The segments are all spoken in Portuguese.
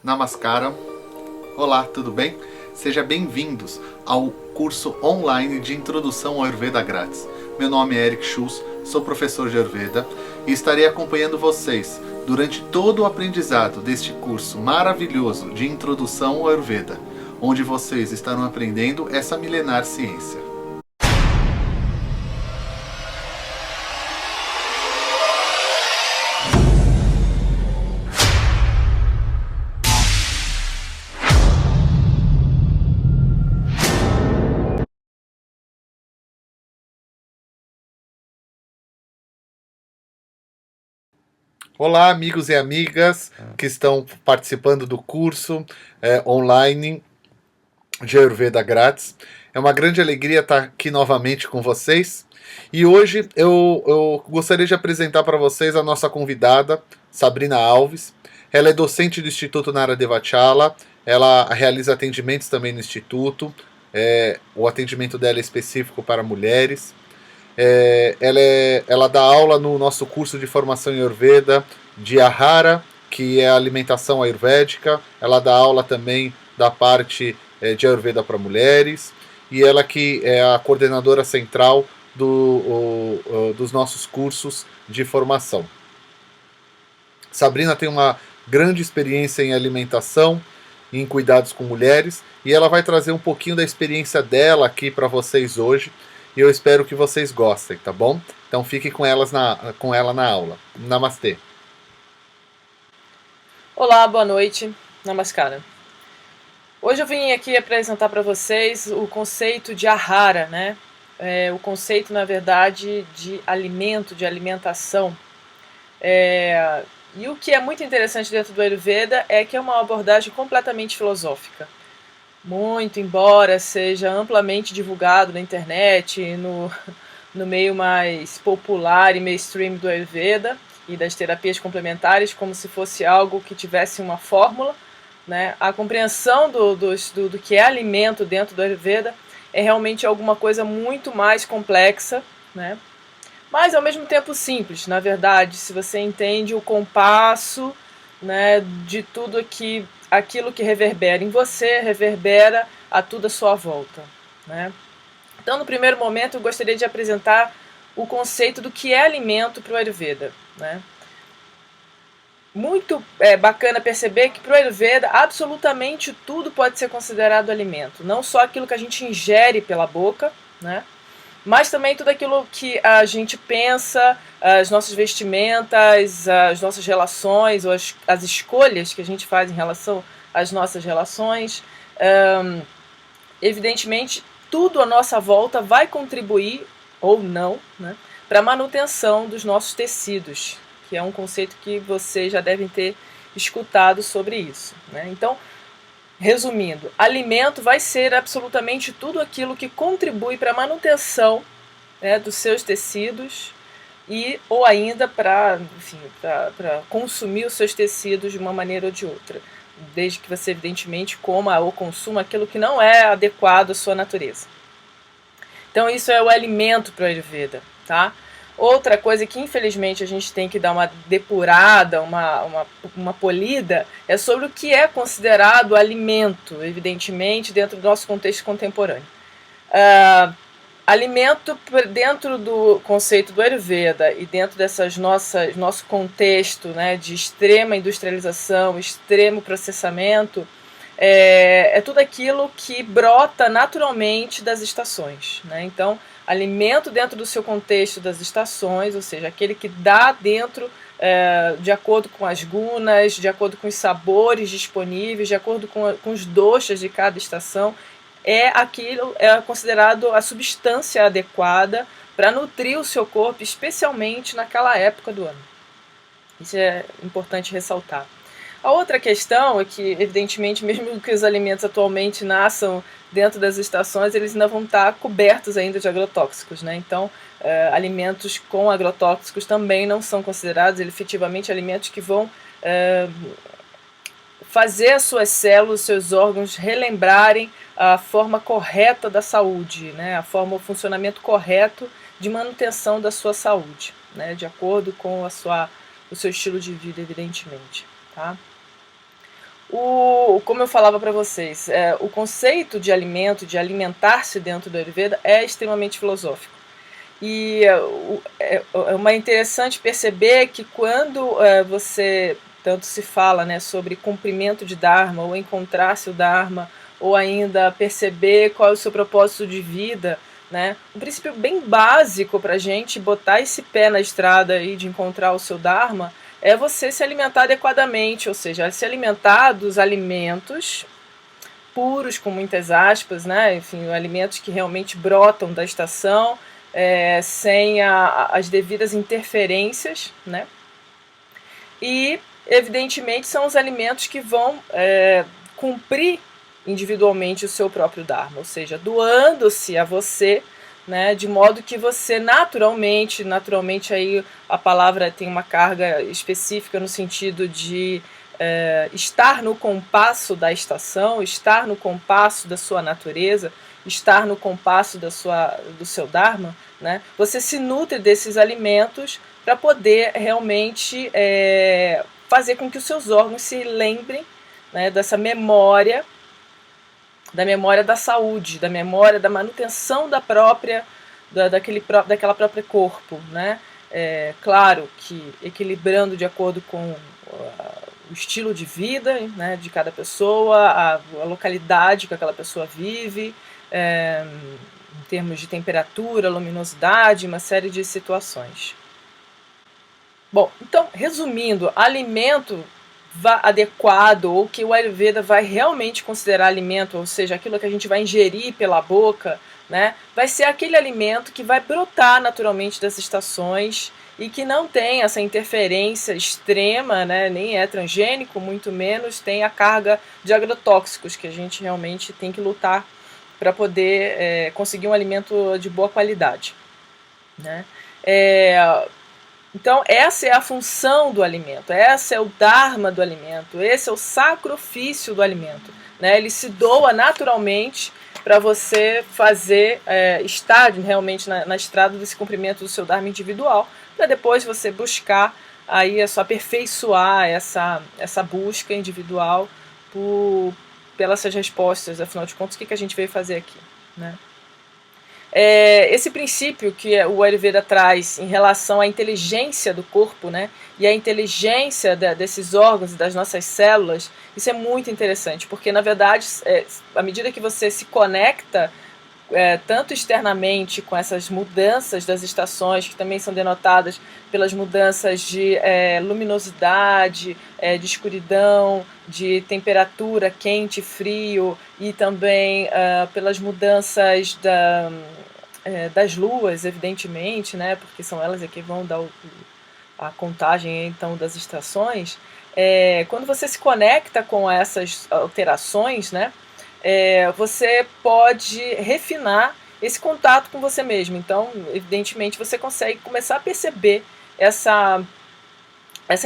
Namaskaram. Olá, tudo bem? Sejam bem-vindos ao curso online de Introdução ao Ayurveda grátis. Meu nome é Eric Schultz, sou professor de Ayurveda e estarei acompanhando vocês durante todo o aprendizado deste curso maravilhoso de Introdução ao Ayurveda, onde vocês estarão aprendendo essa milenar ciência. Olá, amigos e amigas que estão participando do curso online de Ayurveda grátis. É uma grande alegria estar aqui novamente com vocês. E hoje eu gostaria de apresentar para vocês a nossa convidada, Sabrina Alves. Ela é docente do Instituto Nara Devachala. Ela realiza atendimentos também no Instituto. O atendimento dela é específico para mulheres. Ela dá aula no nosso curso de formação em Ayurveda de Ahara, que é a alimentação ayurvédica. Ela dá aula também da parte de Ayurveda para mulheres. E ela que é a coordenadora central dos nossos cursos de formação. Sabrina tem uma grande experiência em alimentação, em cuidados com mulheres, e ela vai trazer um pouquinho da experiência dela aqui para vocês hoje. E eu espero que vocês gostem, tá bom? Então fiquem com ela na aula. Namastê. Olá, boa noite. Namaskara. Hoje eu vim aqui apresentar para vocês o conceito de Ahara, né? O conceito, na verdade, de alimento, de alimentação. E o que é muito interessante dentro do Ayurveda é que é uma abordagem completamente filosófica. Muito, embora seja amplamente divulgado na internet, no meio mais popular e mainstream do Ayurveda e das terapias complementares, como se fosse algo que tivesse uma fórmula, né? A compreensão do que é alimento dentro do Ayurveda é realmente alguma coisa muito mais complexa, né? Mas ao mesmo tempo simples, na verdade, se você entende o compasso, né, de tudo aquilo que reverbera em você, reverbera a tudo à sua volta, né? Então, no primeiro momento, eu gostaria de apresentar o conceito do que é alimento para o Ayurveda, né? Muito bacana perceber que para o Ayurveda absolutamente tudo pode ser considerado alimento, não só aquilo que a gente ingere pela boca, né? Mas também tudo aquilo que a gente pensa, as nossas vestimentas, as nossas relações, ou as escolhas que a gente faz em relação às nossas relações. Evidentemente, tudo à nossa volta vai contribuir, ou não, né, para a manutenção dos nossos tecidos, que é um conceito que vocês já devem ter escutado sobre isso, né? Então, resumindo, alimento vai ser absolutamente tudo aquilo que contribui para a manutenção, né, dos seus tecidos ou ainda para consumir os seus tecidos de uma maneira ou de outra, desde que você evidentemente coma ou consuma aquilo que não é adequado à sua natureza. Então isso é o alimento para o Ayurveda, tá? Outra coisa que infelizmente a gente tem que dar uma depurada, uma polida, é sobre o que é considerado alimento, evidentemente, dentro do nosso contexto contemporâneo. Alimento, dentro do conceito do Ayurveda e dentro nosso contexto, né, de extrema industrialização, extremo processamento, é tudo aquilo que brota naturalmente das estações, né? Então, alimento dentro do seu contexto das estações, ou seja, aquele que dá dentro, de acordo com as gunas, de acordo com os sabores disponíveis, de acordo com os doshas de cada estação, é considerado a substância adequada para nutrir o seu corpo, especialmente naquela época do ano. Isso é importante ressaltar. A outra questão é que, evidentemente, mesmo que os alimentos atualmente nasçam dentro das estações, eles ainda vão estar cobertos ainda de agrotóxicos, né? Então, alimentos com agrotóxicos também não são considerados efetivamente alimentos que vão fazer as suas células, os seus órgãos relembrarem a forma correta da saúde, né? O funcionamento correto de manutenção da sua saúde, né? De acordo com o seu estilo de vida, evidentemente, tá? Como eu falava para vocês, o conceito de alimento, de alimentar-se dentro do Ayurveda é extremamente filosófico. E é interessante perceber que quando você tanto se fala, né, sobre cumprimento de Dharma, ou encontrar seu Dharma, ou ainda perceber qual é o seu propósito de vida, né, um princípio bem básico para a gente botar esse pé na estrada aí de encontrar o seu Dharma é você se alimentar adequadamente, ou seja, se alimentar dos alimentos puros, com muitas aspas, né, enfim, alimentos que realmente brotam da estação, sem as devidas interferências, né? E, evidentemente, são os alimentos que vão cumprir individualmente o seu próprio Dharma, ou seja, doando-se a você, né, de modo que você naturalmente aí a palavra tem uma carga específica no sentido de estar no compasso da estação, estar no compasso da sua natureza, estar no compasso do seu Dharma, né? Você se nutre desses alimentos para poder realmente fazer com que os seus órgãos se lembrem, né, dessa memória, da saúde, da memória da manutenção daquela própria corpo, né? Claro que equilibrando de acordo com o estilo de vida, né, de cada pessoa, a localidade que aquela pessoa vive, em termos de temperatura, luminosidade, uma série de situações. Bom, então, resumindo, alimento adequado, ou que o Ayurveda vai realmente considerar alimento, ou seja, aquilo que a gente vai ingerir pela boca, né, vai ser aquele alimento que vai brotar naturalmente das estações e que não tem essa interferência extrema, né, nem é transgênico, muito menos tem a carga de agrotóxicos que a gente realmente tem que lutar para poder conseguir um alimento de boa qualidade, né? Então, essa é a função do alimento, esse é o Dharma do alimento, esse é o sacrifício do alimento, né? Ele se doa naturalmente para você fazer, estar realmente na estrada desse cumprimento do seu Dharma individual, para depois você buscar aí aperfeiçoar essa busca individual pelas suas respostas. Afinal de contas, o que a gente veio fazer aqui, né? Esse princípio que o Ayurveda traz em relação à inteligência do corpo, né, e a inteligência desses órgãos e das nossas células, isso é muito interessante, porque na verdade, à medida que você se conecta tanto externamente com essas mudanças das estações, que também são denotadas pelas mudanças de luminosidade, de escuridão, de temperatura quente, frio, e também pelas mudanças das luas, evidentemente, né, porque são elas que vão dar a contagem então das estações. Quando você se conecta com essas alterações, né, você pode refinar esse contato com você mesmo. Então, evidentemente, você consegue começar a perceber essa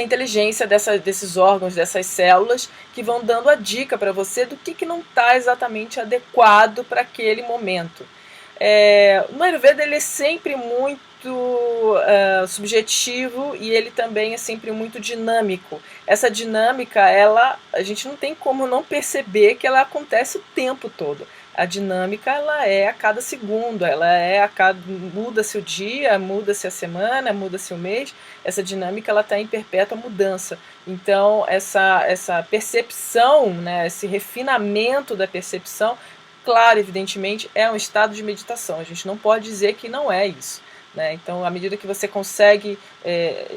inteligência desses órgãos, dessas células, que vão dando a dica para você do que não está exatamente adequado para aquele momento. No Ayurveda ele é sempre muito subjetivo e ele também é sempre muito dinâmico. Essa dinâmica, a gente não tem como não perceber que ela acontece o tempo todo. A dinâmica, ela é a cada segundo, muda-se o dia, muda-se a semana, muda-se o mês. Essa dinâmica, ela está em perpétua mudança. Então, essa percepção, né, esse refinamento da percepção, claro, evidentemente, é um estado de meditação. A gente não pode dizer que não é isso, né? Então, à medida que você consegue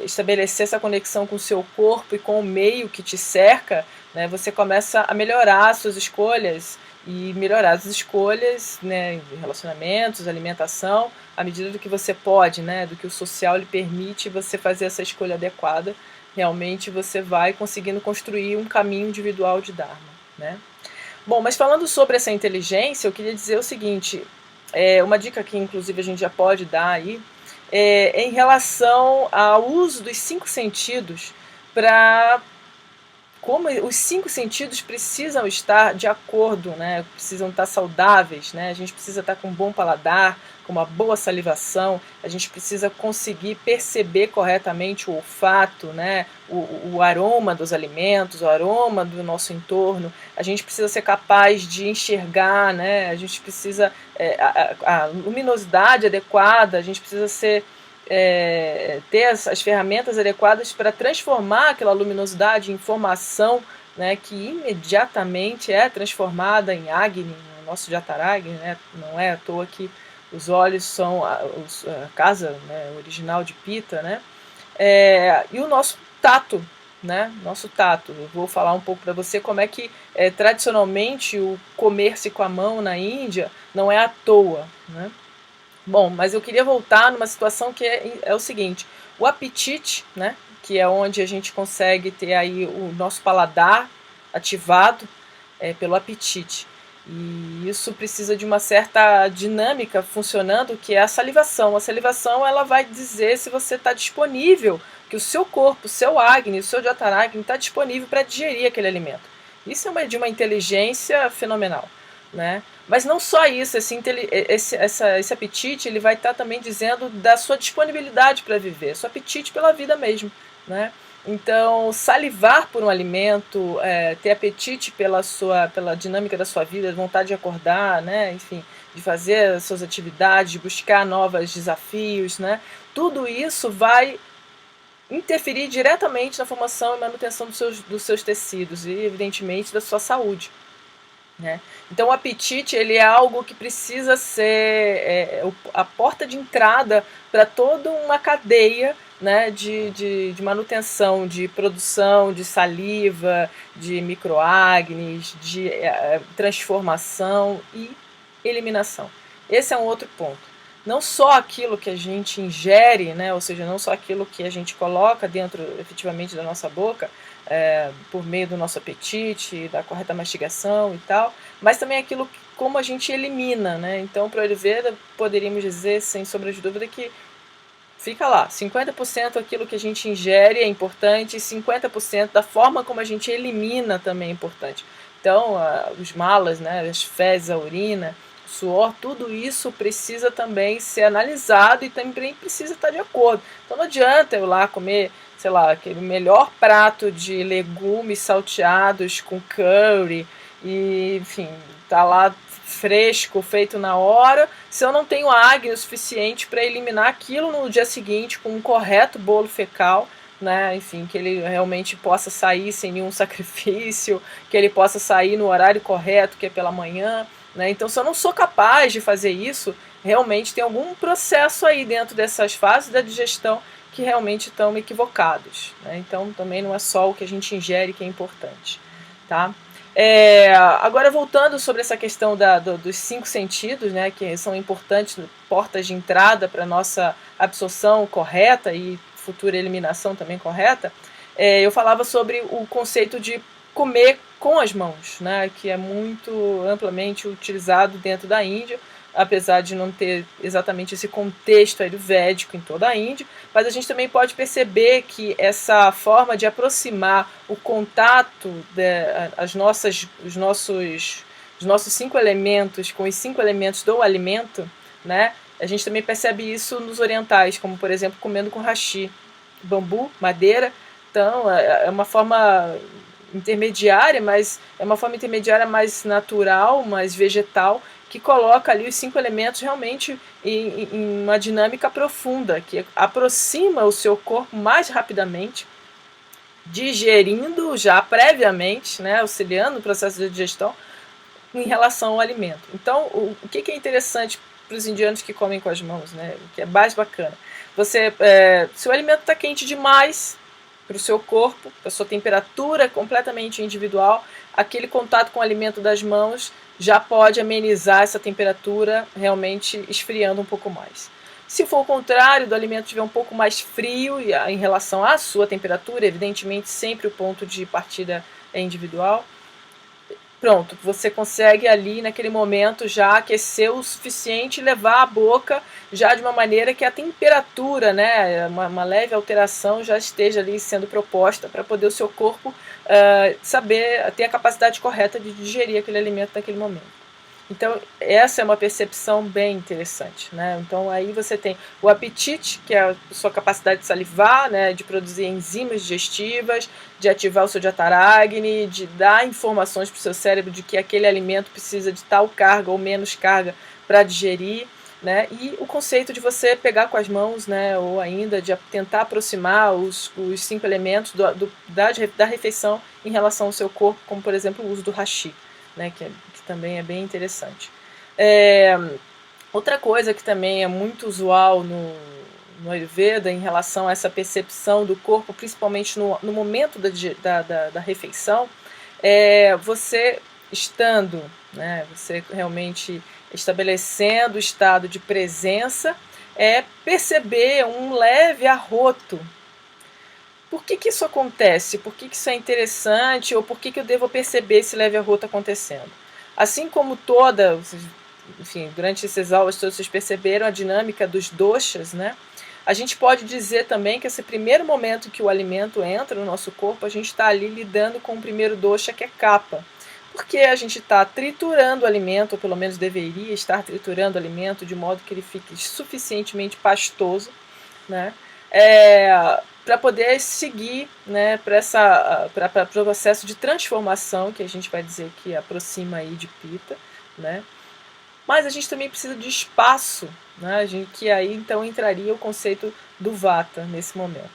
estabelecer essa conexão com o seu corpo e com o meio que te cerca, né, você começa a melhorar as suas escolhas e melhorar as escolhas, né, em relacionamentos, alimentação, à medida do que você pode, né, do que o social lhe permite você fazer essa escolha adequada. Realmente você vai conseguindo construir um caminho individual de Dharma, né? Bom, mas falando sobre essa inteligência, eu queria dizer o seguinte, uma dica que inclusive a gente já pode dar aí, em relação ao uso dos 5 sentidos para como os 5 sentidos precisam estar de acordo, né? Precisam estar saudáveis, né? A gente precisa estar com um bom paladar, com uma boa salivação, a gente precisa conseguir perceber corretamente o olfato, né? O aroma dos alimentos, o aroma do nosso entorno, a gente precisa ser capaz de enxergar, né? A gente precisa, a luminosidade adequada, a gente precisa ser... ter as ferramentas adequadas para transformar aquela luminosidade em informação, né, que imediatamente é transformada em Agni, no nosso Jataragni, né, não é à toa que os olhos são a casa, né, original de Pita, né, e o nosso tato, né, nosso tato. Eu vou falar um pouco para você como é que tradicionalmente o comer-se com a mão na Índia não é à toa, né. Bom, mas eu queria voltar numa situação que é o seguinte, o apetite, né, que é onde a gente consegue ter aí o nosso paladar ativado pelo apetite. E isso precisa de uma certa dinâmica funcionando, que é a salivação. A salivação ela vai dizer se você está disponível, que o seu corpo, o seu Agni, o seu Jataragni está disponível para digerir aquele alimento. Isso é de uma inteligência fenomenal, né? Mas não só isso, esse apetite ele vai estar também dizendo da sua disponibilidade para viver, seu apetite pela vida mesmo, né? Então, salivar por um alimento, ter apetite pela dinâmica da sua vida, vontade de acordar, né? Enfim, de fazer as suas atividades, de buscar novos desafios, né? Tudo isso vai interferir diretamente na formação e manutenção dos seus tecidos e, evidentemente, da sua saúde, né? Então o apetite ele é algo que precisa ser a porta de entrada para toda uma cadeia, né, de manutenção, de produção de saliva, de microagnes, de transformação e eliminação. Esse é um outro ponto. Não só aquilo que a gente ingere, né, ou seja, não só aquilo que a gente coloca dentro efetivamente da nossa boca, por meio do nosso apetite, da correta mastigação e tal, mas também aquilo como a gente elimina, né? Então, para o Ayurveda, poderíamos dizer, sem sombra de dúvida, que fica lá, 50% aquilo que a gente ingere é importante e 50% da forma como a gente elimina também é importante. Então, os malas, né, as fezes, a urina, o suor, tudo isso precisa também ser analisado e também precisa estar de acordo. Então, não adianta eu lá comer, sei lá, aquele melhor prato de legumes salteados com curry e, enfim, tá lá fresco, feito na hora, se eu não tenho Agni o suficiente para eliminar aquilo no dia seguinte com um correto bolo fecal, né? Enfim, que ele realmente possa sair sem nenhum sacrifício, que ele possa sair no horário correto, que é pela manhã, né? Então, se eu não sou capaz de fazer isso, realmente tem algum processo aí dentro dessas fases da digestão que realmente estão equivocados, né? Então, também não é só o que a gente ingere que é importante, tá? Agora, voltando sobre essa questão dos 5 sentidos, né, que são importantes portas de entrada para a nossa absorção correta e futura eliminação também correta, eu falava sobre o conceito de comer com as mãos, né, que é muito amplamente utilizado dentro da Índia, apesar de não ter exatamente esse contexto ayurvédico em toda a Índia, mas a gente também pode perceber que essa forma de aproximar o contato os nossos 5 elementos com os 5 elementos do alimento, né? A gente também percebe isso nos orientais, como por exemplo comendo com hashi, bambu, madeira. Então é uma forma intermediária, mas é uma forma intermediária mais natural, mais vegetal, que coloca ali os 5 elementos realmente em uma dinâmica profunda, que aproxima o seu corpo mais rapidamente, digerindo já previamente, né, auxiliando o processo de digestão em relação ao alimento. Então, o que é interessante para os indianos que comem com as mãos, né, o que é mais bacana? Se o alimento está quente demais para o seu corpo, a sua temperatura é completamente individual, aquele contato com o alimento das mãos já pode amenizar essa temperatura, realmente esfriando um pouco mais. Se for o contrário, do alimento estiver um pouco mais frio em relação à sua temperatura, evidentemente sempre o ponto de partida é individual, pronto, você consegue ali naquele momento já aquecer o suficiente e levar a boca já de uma maneira que a temperatura, né, uma leve alteração já esteja ali sendo proposta para poder o seu corpo saber, ter a capacidade correta de digerir aquele alimento naquele momento. Então, essa é uma percepção bem interessante, né? Então, aí você tem o apetite, que é a sua capacidade de salivar, né? De produzir enzimas digestivas, de ativar o seu diafragma, de dar informações para o seu cérebro de que aquele alimento precisa de tal carga ou menos carga para digerir, né? E o conceito de você pegar com as mãos, né? Ou ainda de tentar aproximar os 5 elementos da refeição em relação ao seu corpo, como, por exemplo, o uso do hashi, né? Que também é bem interessante. Outra coisa que também é muito usual no Ayurveda em relação a essa percepção do corpo, principalmente no momento da refeição, é você estando, né, você realmente estabelecendo o estado de presença, é perceber um leve arroto. Por que isso acontece? Por que isso é interessante? Ou por que eu devo perceber esse leve arroto acontecendo? Assim como enfim, durante essas aulas todos vocês perceberam a dinâmica dos doshas, né? A gente pode dizer também que esse primeiro momento que o alimento entra no nosso corpo, a gente está ali lidando com o primeiro dosha, que é kapha. Porque a gente está triturando o alimento, ou pelo menos deveria estar triturando o alimento, de modo que ele fique suficientemente pastoso, né? Para poder seguir, né, para o processo de transformação, que a gente vai dizer que aproxima aí de Pitta, né? Mas a gente também precisa de espaço, né, que aí então entraria o conceito do Vata nesse momento.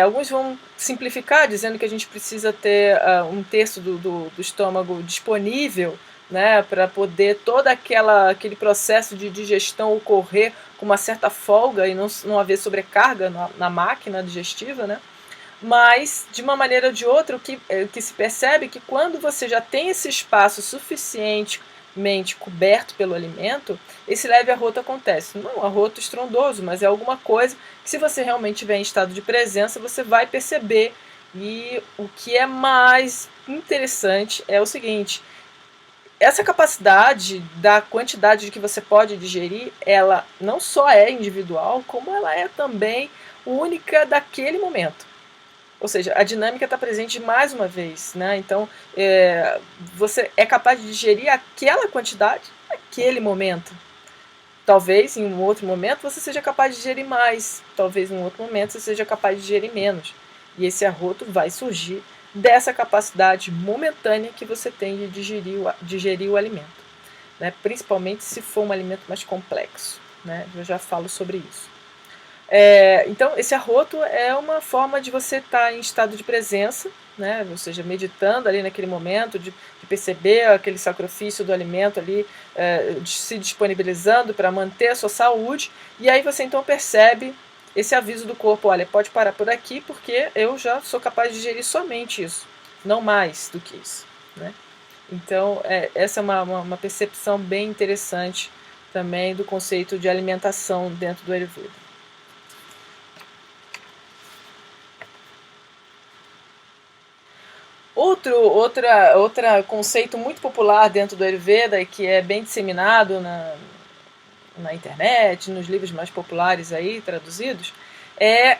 Alguns vão simplificar dizendo que a gente precisa ter um terço do estômago disponível, né, para poder todo aquele processo de digestão ocorrer com uma certa folga e não haver sobrecarga na máquina digestiva, né? Mas, de uma maneira ou de outra, o que se percebe é que quando você já tem esse espaço suficientemente coberto pelo alimento, esse leve arroto acontece. Não é um arroto estrondoso, mas é alguma coisa que, se você realmente estiver em estado de presença, você vai perceber. E o que é mais interessante é o seguinte: essa capacidade da quantidade de que você pode digerir, ela não só é individual, como ela é também única daquele momento. Ou seja, a dinâmica está presente mais uma vez, né? Então, você é capaz de digerir aquela quantidade naquele momento. Talvez em um outro momento você seja capaz de digerir mais, talvez em um outro momento você seja capaz de digerir menos. E esse arroto vai surgir dessa capacidade momentânea que você tem de digerir o alimento, né? Principalmente se for um alimento mais complexo, né? Eu já falo sobre isso. Então, esse arroto é uma forma de você estar em estado de presença, né? Ou seja, meditando ali naquele momento, de perceber aquele sacrifício do alimento ali, se disponibilizando para manter a sua saúde, e aí você então percebe esse aviso do corpo: olha, pode parar por aqui porque eu já sou capaz de digerir somente isso, não mais do que isso, né? Então, essa é uma percepção bem interessante também do conceito de alimentação dentro do Ayurveda. Outro conceito muito popular dentro do Ayurveda e que é bem disseminado na internet, nos livros mais populares aí, traduzidos, é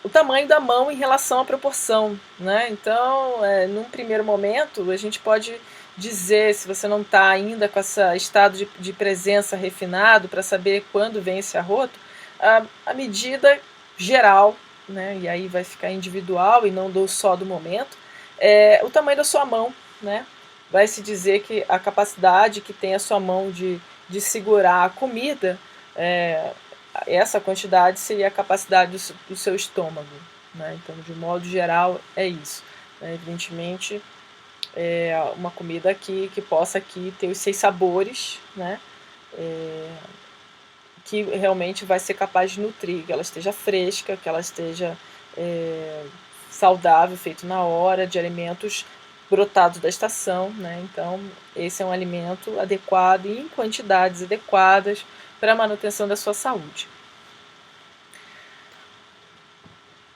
o tamanho da mão em relação à proporção, né? Então, num primeiro momento, a gente pode dizer, se você não está ainda com esse estado de presença refinado para saber quando vem esse arroto, a medida geral, né? E aí vai ficar individual e não só do momento, o tamanho da sua mão, né? Vai se dizer que a capacidade que tem a sua mão de segurar a comida, essa quantidade seria a capacidade do seu estômago, né? Então, de modo geral, é isso, né? Evidentemente, uma comida aqui que possa aqui ter os 6 sabores, né? Que realmente vai ser capaz de nutrir, que ela esteja fresca, que ela esteja saudável, feito na hora, de alimentos brotados da estação, né? Então, esse é um alimento adequado e em quantidades adequadas para a manutenção da sua saúde.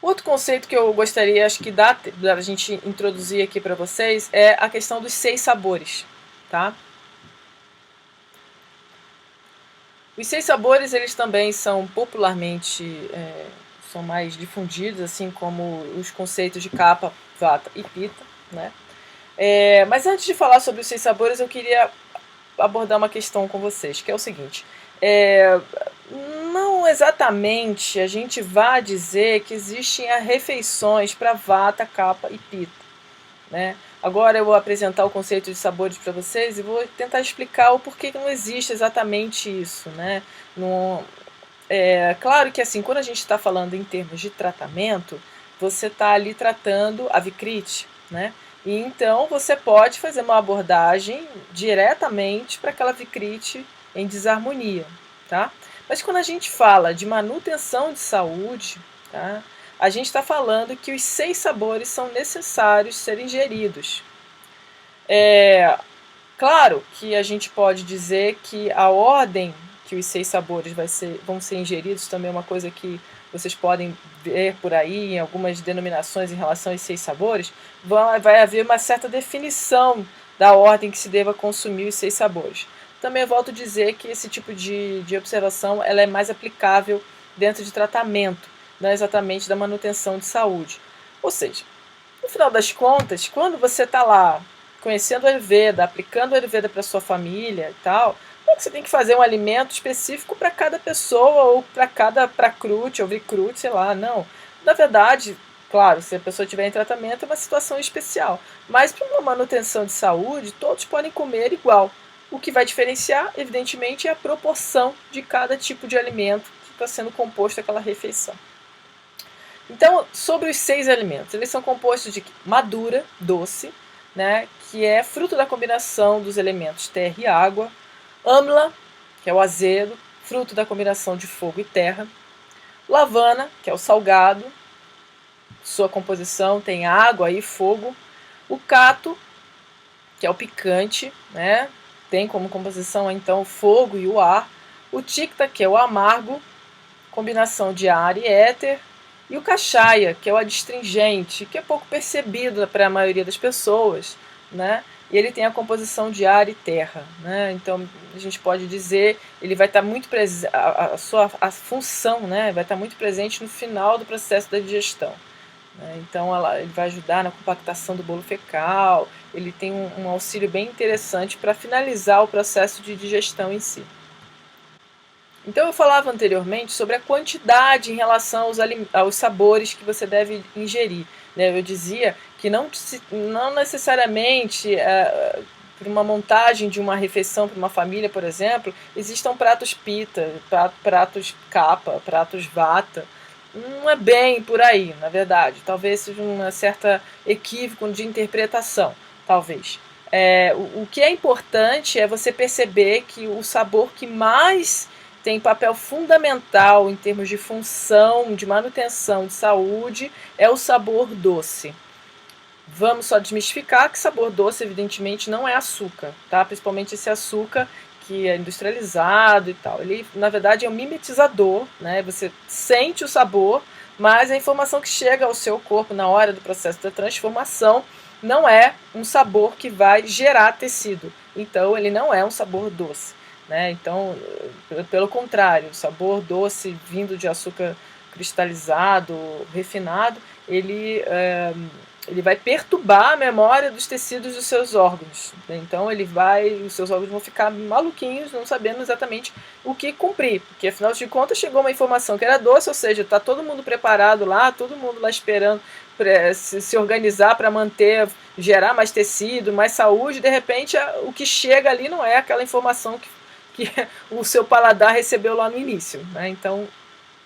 Outro conceito que eu gostaria, acho que dá a gente introduzir aqui para vocês, é a questão dos 6 sabores, tá? Os 6 sabores, eles também são popularmente, são mais difundidos, assim como os conceitos de Kapha, Vata e Pitta, né? Mas antes de falar sobre os 6 sabores, eu queria abordar uma questão com vocês, que é o seguinte. Não exatamente a gente vai dizer que existem refeições para Vata, Kapha e Pitta, né? Agora eu vou apresentar o conceito de sabores para vocês e vou tentar explicar o porquê que não existe exatamente isso, né? Claro que assim, quando a gente está falando em termos de tratamento, você está ali tratando a vikrite, né? E então você pode fazer uma abordagem diretamente para aquela vikrite em desarmonia, tá? Mas quando a gente fala de manutenção de saúde, tá? A gente está falando que os 6 sabores são necessários serem ingeridos. Claro que a gente pode dizer que a ordem que os 6 sabores vão ser ingeridos também é uma coisa que vocês podem ver por aí em algumas denominações em relação aos 6 sabores. Vai haver uma certa definição da ordem que se deva consumir os 6 sabores. Também eu volto a dizer que esse tipo de observação ela é mais aplicável dentro de tratamento, não exatamente da manutenção de saúde. Ou seja, no final das contas, quando você está lá conhecendo o Ayurveda, aplicando o Ayurveda para sua família e tal, não é que você tem que fazer um alimento específico para cada pessoa ou para cada prakrute ou vikrute, sei lá, não. Na verdade, claro, se a pessoa estiver em tratamento é uma situação especial, mas para uma manutenção de saúde, todos podem comer igual. O que vai diferenciar, evidentemente, é a proporção de cada tipo de alimento que está sendo composto aquela refeição. Então, sobre os 6 alimentos, eles são compostos de madura, doce, né, que é fruto da combinação dos elementos terra e água, amla, que é o azedo, fruto da combinação de fogo e terra, lavana, que é o salgado, sua composição tem água e fogo, o cato, que é o picante, né, tem como composição então o fogo e o ar, o tikta, que é o amargo, combinação de ar e éter, e o cachaia, que é o adstringente, que é pouco percebido para a maioria das pessoas, né? E ele tem a composição de ar e terra, né? Então a gente pode dizer, ele vai estar muito presente, a função, né? Vai estar muito presente no final do processo da digestão. Né? Então ele vai ajudar na compactação do bolo fecal, ele tem um auxílio bem interessante para finalizar o processo de digestão em si. Então eu falava anteriormente sobre a quantidade em relação aos sabores que você deve ingerir. Né? Eu dizia que não necessariamente para uma montagem de uma refeição para uma família, por exemplo, existam pratos pita, pratos kapha, pratos vata. Não é bem por aí, na verdade. Talvez seja um certo equívoco de interpretação, talvez. O que é importante é você perceber que o sabor que mais tem papel fundamental em termos de função, de manutenção de saúde, é o sabor doce. Vamos só desmistificar que sabor doce, evidentemente, não é açúcar, tá? Principalmente esse açúcar que é industrializado e tal. Ele, na verdade, é um mimetizador, né? Você sente o sabor, mas a informação que chega ao seu corpo na hora do processo da transformação não é um sabor que vai gerar tecido. Então, ele não é um sabor doce. Né? Então, pelo contrário, o sabor doce vindo de açúcar cristalizado, refinado, ele vai perturbar a memória dos tecidos dos seus órgãos. Né? Então, os seus órgãos vão ficar maluquinhos, não sabendo exatamente o que cumprir, porque afinal de contas chegou uma informação que era doce, ou seja, está todo mundo preparado lá, todo mundo lá esperando se organizar para gerar mais tecido, mais saúde, de repente o que chega ali não é aquela informação que o seu paladar recebeu lá no início. Né? Então,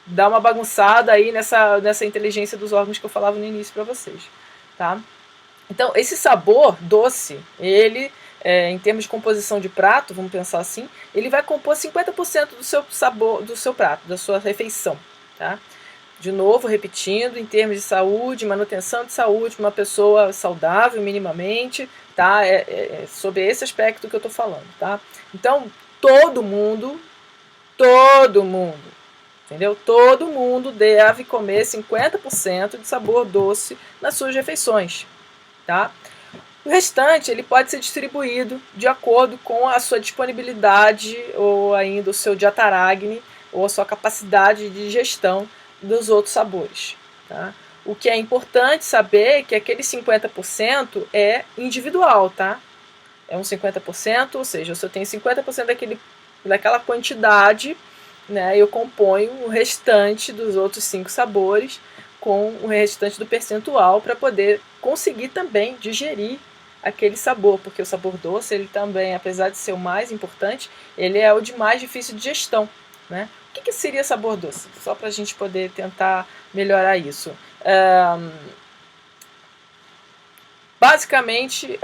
dá uma bagunçada aí nessa inteligência dos órgãos que eu falava no início para vocês. Tá? Então, esse sabor doce, ele, em termos de composição de prato, vamos pensar assim, ele vai compor 50% do seu sabor, do seu prato, da sua refeição. Tá? De novo, repetindo, em termos de saúde, manutenção de saúde, uma pessoa saudável minimamente, tá? Sobre esse aspecto que eu estou falando. Tá? Então, todo mundo entendeu? Todo mundo deve comer 50% de sabor doce nas suas refeições, tá? O restante ele pode ser distribuído de acordo com a sua disponibilidade ou ainda o seu diataragme ou a sua capacidade de digestão dos outros sabores, tá? O que é importante saber é que aquele 50% é individual, tá? É um 50%, ou seja, se eu tenho 50% daquela quantidade, né, eu componho o restante dos outros 5 sabores com o restante do percentual para poder conseguir também digerir aquele sabor, porque o sabor doce, ele também, apesar de ser o mais importante, ele é o de mais difícil de digestão, né? O que seria sabor doce? Só para a gente poder tentar melhorar isso. Basicamente,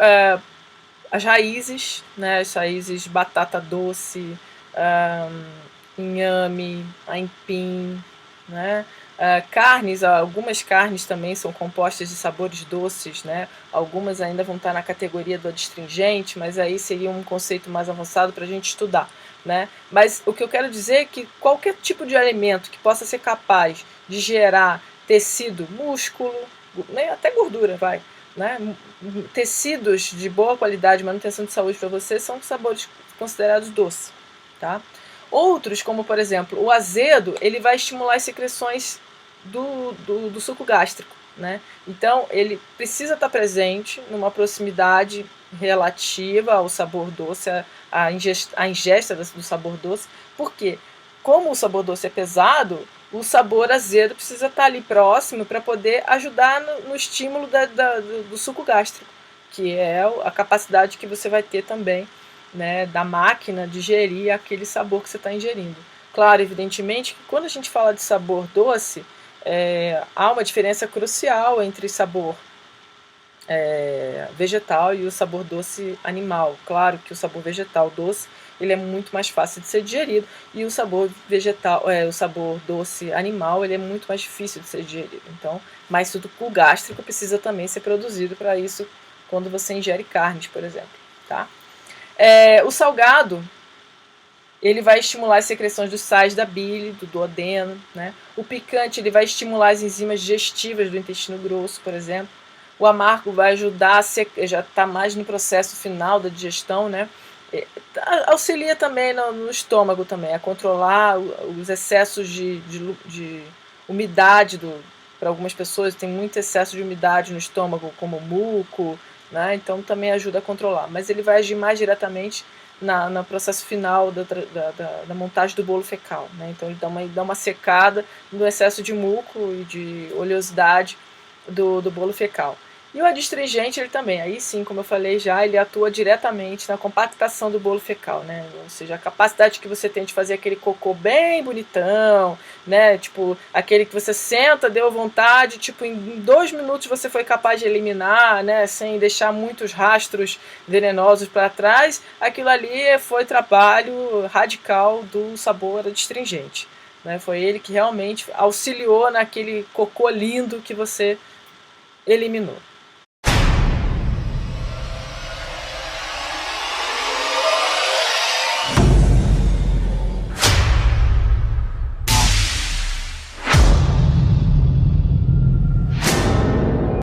as raízes, né, as raízes batata doce, inhame, aipim, né? Carnes, algumas carnes também são compostas de sabores doces, né? Algumas ainda vão estar na categoria do adstringente, mas aí seria um conceito mais avançado para a gente estudar, né? Mas o que eu quero dizer é que qualquer tipo de alimento que possa ser capaz de gerar tecido, músculo, né? Até gordura, vai, né? Tecidos de boa qualidade, manutenção de saúde para você, são sabores considerados doces, tá? Outros, como por exemplo o azedo, ele vai estimular as secreções do suco gástrico, né? Então ele precisa estar presente numa proximidade relativa ao sabor doce, a ingesta do sabor doce, porque como o sabor doce é pesado, o sabor azedo precisa estar ali próximo para poder ajudar no estímulo do suco gástrico, que é a capacidade que você vai ter também, né, da máquina digerir aquele sabor que você está ingerindo. Claro, evidentemente, que quando a gente fala de sabor doce, há uma diferença crucial entre sabor vegetal e o sabor doce animal. Claro que o sabor vegetal doce ele é muito mais fácil de ser digerido e o sabor vegetal, o sabor doce animal ele é muito mais difícil de ser digerido. Então, mas o gástrico precisa também ser produzido para isso quando você ingere carnes, por exemplo, tá? O salgado ele vai estimular as secreções dos sais da bile, do duodeno, né? O picante ele vai estimular as enzimas digestivas do intestino grosso, por exemplo. O amargo vai ajudar já está mais no processo final da digestão, né? Auxilia também no estômago também, a controlar os excessos de umidade para algumas pessoas tem muito excesso de umidade no estômago, como muco, né? Então também ajuda a controlar. Mas ele vai agir mais diretamente no processo final da montagem do bolo fecal, né? Então ele dá uma secada no excesso de muco e de oleosidade do bolo fecal. E o adstringente, ele também, aí sim, como eu falei já, ele atua diretamente na compactação do bolo fecal, né? Ou seja, a capacidade que você tem de fazer aquele cocô bem bonitão, né? Tipo, aquele que você senta, deu vontade, tipo, em 2 minutos você foi capaz de eliminar, né? Sem deixar muitos rastros venenosos para trás. Aquilo ali foi trabalho radical do sabor adstringente, né? Foi ele que realmente auxiliou naquele cocô lindo que você eliminou.